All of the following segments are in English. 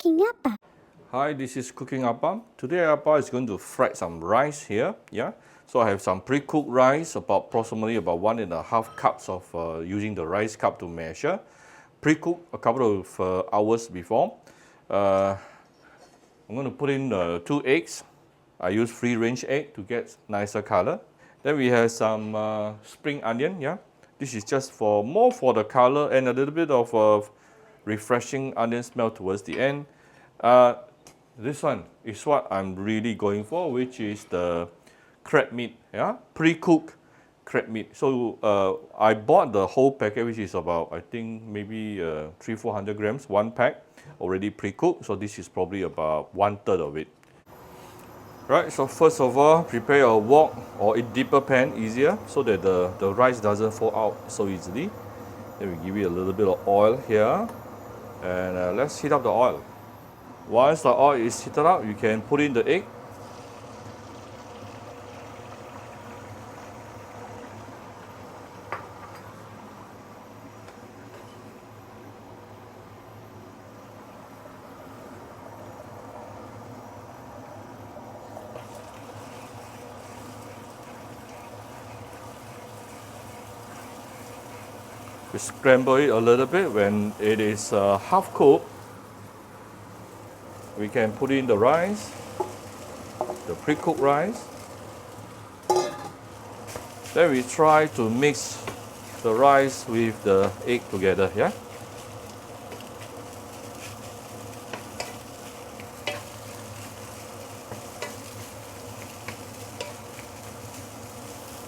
Cooking Appa. Hi, this is Cooking Appa. Today Appa is going to fry some rice here. Yeah. So I have some pre-cooked rice, approximately about 1.5 cups of using the rice cup to measure. Pre-cooked a couple of hours before. I'm going to put in 2 eggs. I use free-range egg to get nicer color. Then we have some spring onion. Yeah. This is just more for the color and a little bit of refreshing onion smell towards the end. This one is what I'm really going for, which is the crab meat, yeah, pre-cooked crab meat. So I bought the whole packet, which is about, I think, maybe 300-400 grams, one pack, already pre-cooked. So this is probably about 1/3 of it. Right, so first of all, prepare a wok or a deeper pan, easier, so that the rice doesn't fall out so easily. Then we give it a little bit of oil here, and let's heat up the oil. Once the oil is heated up, you can put in the egg. We scramble it a little bit. When it is half cooked, we can put in the rice, the pre-cooked rice. Then we try to mix the rice with the egg together, yeah?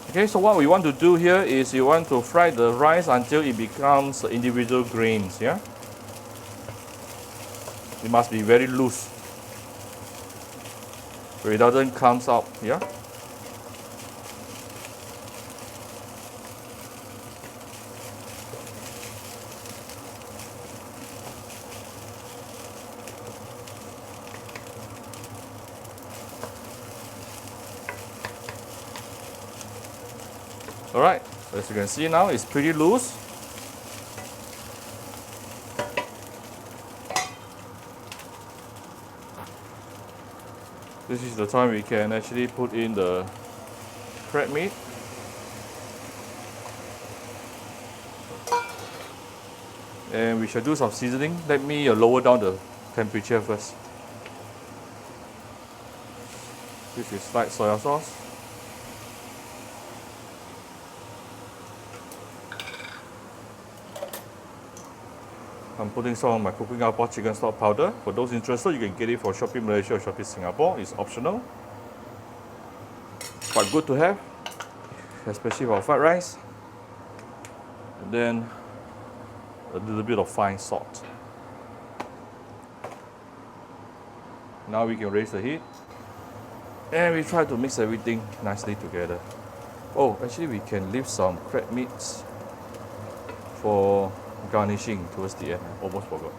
Okay, so what we want to do here is you want to fry the rice until it becomes individual grains, yeah? It must be very loose, so it doesn't come out, yeah? Alright, as you can see now, it's pretty loose. This is the time we can actually put in the crab meat. And we shall do some seasoning. Let me lower down the temperature first. This is light soy sauce. I'm putting some of my Cooking Appa chicken stock powder. For those interested, you can get it for Shopee Malaysia or Shopee Singapore. It's optional, but good to have, especially for fried rice. And then a little bit of fine salt. Now we can raise the heat, and we try to mix everything nicely together. Oh, actually we can leave some crab meats for garnishing towards the end. Almost forgot.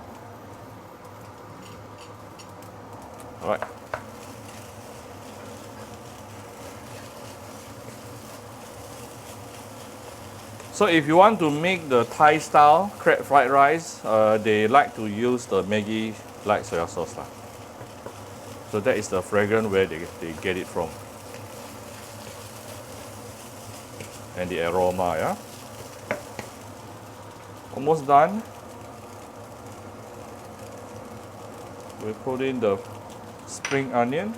Alright. So if you want to make the Thai style crab fried rice, they like to use the Maggi light soy sauce. So that is the fragrance where they get it from. And the aroma, yeah. Almost done. We put in the spring onion,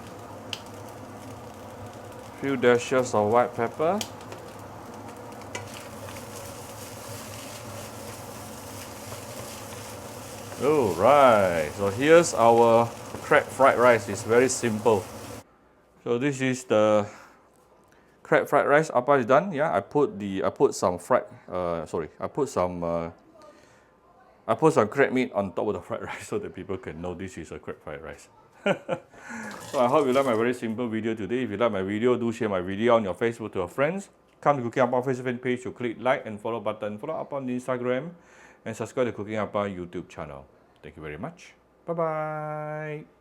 few dashes of white pepper, alright, so here's our crab fried rice. It's very simple. So this is the crab fried rice. Appa is done. Yeah, I put some crab meat on top of the fried rice so that people can know this is a crab fried rice. So I hope you like my very simple video today. If you like my video, do share my video on your Facebook to your friends. Come to Cooking Appa Facebook page to click like and follow button. Follow up on Instagram and subscribe to Cooking Appa YouTube channel. Thank you very much. Bye bye.